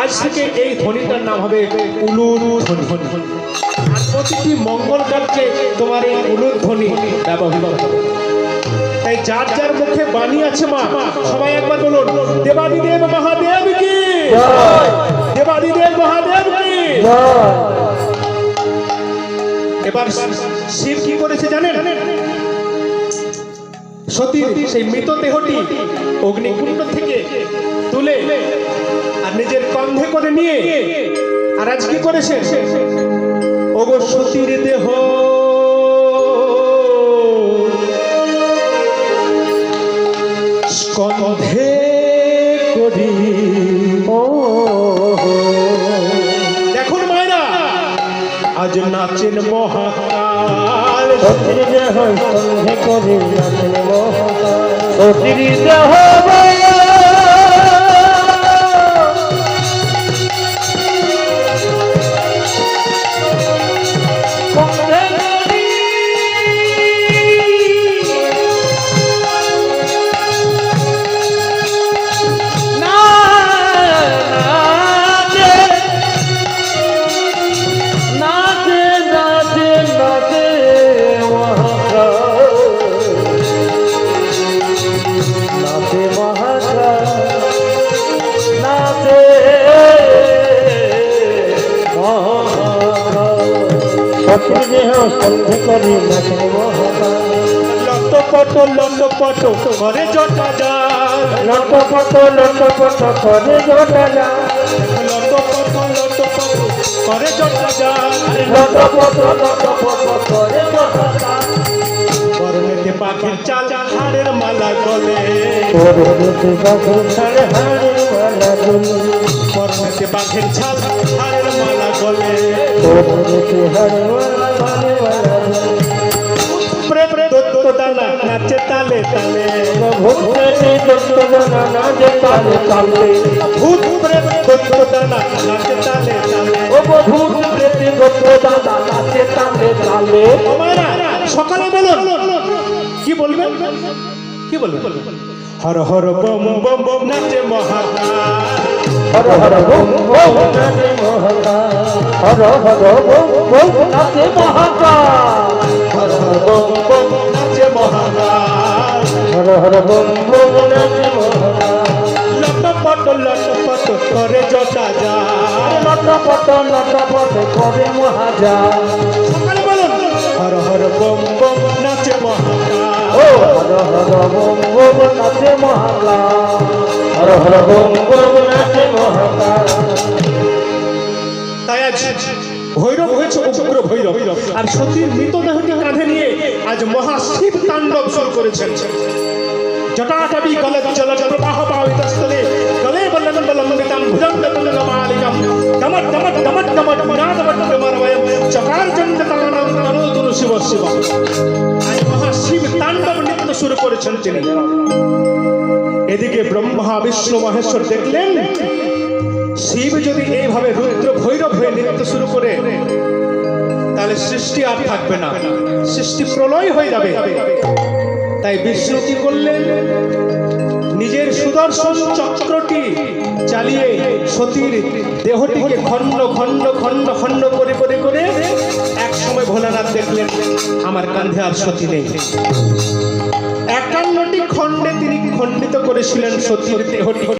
আজ থেকে এই ধ্বনিটার নাম হবে উলুর ধ্বনি। আর প্রতিটি মঙ্গল কার্যে তোমার এই উলুর ধ্বনি ব্যবহৃত হবে। তাই যার যার মুখে বাণী আছে মা, সবাই একবার বলুন দেবাদিদেব মহাদেব কি, দেবাদিদেব মহাদেব কি। এবার শিব কি করেছে জানেন? সতীর সেই মৃত দেহটি অগ্নিকুণ্ড থেকে তুলে আর নিজের কন্ধে করে নিয়ে আর আজ কি করেছে? ওগো সতীর দেহ কন্ধে করি। দেখুন মায়েরা, আজ নাচেন মহাকাল, সতীর দেহ কন্ধে করি নাচেন মহাকাল, সতীর দেহ সতীর দেহ কন্ধে করি নাচেন মহাকাল, লটপট লটপট করে জটা যায়, লটপট লটপট করে জটা যায়, লটপট লটপট করে জটা যায়, লটপট লটপট করে জটা যায়। বরণেতে পাখির চাল হাড়ের মালা গলে, বরণেতে পাখির চাল হাড়ের মালা গলে, বরণেতে পাখির ছাল হাড়ের মালা গলে, বরণেতে হাড়ের মালা গলে। প্রেম দত্ত দানা নাচে তালে তালে, ভূত প্রেমে দত্ত দানা নাচে তালে তালে, ভূত প্রেম দত্ত দানা নাচে তালে তালে। ও ভূত প্রেমে দত্ত দানা নাচে তালে তালে। ও মায়েরা, সকালে বলুন কি বলবেন, কি বলবেন? Har Har bomb bomb bomb নাচে মহাকাল, হর হর বম বম নাচে মহাকাল, হর হর বম বম নাচে মহাকাল, হর হর বম বম নাচে মহাকাল, হর হর বম বম নাচে মহাকাল। লটপট লটপট করে জটা যায়, লটপট লটপট করে মহাকাল। সকালে বলুন হর হর বম বম নাচে মহাকাল, ও হর হর বম বম নাচে মহাকাল, হর হর বম বম নাচে মহাকাল। তাই আজ ভৈরব হয়েছে উগ্র ভৈরব, আর সতীর মৃতদেহটি কাঁধে নিয়ে আজ মহাশিব তাণ্ডব শুরু করেছেন। জটাটবি গলজ্জল প্রবাহ পাবিতস্থলে গলে বল্লম বলম্বিতাম ভুজঙ্গমালিকাম দমট দমট দমট দমট মুনাদমট প্রেমরময়ম চকারজন্ডতানম তনোতুরু শিব শিব। আজ মহাশিব তাণ্ডব নৃত্য শুরু করেছেন তিনি। এদিকে ব্রহ্মা বিষ্ণু মহেশ্বর দেখলেন শিব যদি এইভাবে রুদ্র ভৈরব হয়ে নৃত্য শুরু করে তাহলে সৃষ্টি আর থাকবে না, সৃষ্টি প্রলয় হয়ে যাবে। তাই বিষ্ণু কি করলেন? নিজের সুদর্শন চক্রটি চালিয়ে সতীর দেহটিকে খণ্ড খণ্ড খণ্ড খণ্ড করে করে করে এক সময় ভোলানাথ দেখলেন আমার কাঁধে আর সতী নেই। 51টি খণ্ডে তিনি খণ্ডিত করেছিলেন সতীর দেহটি।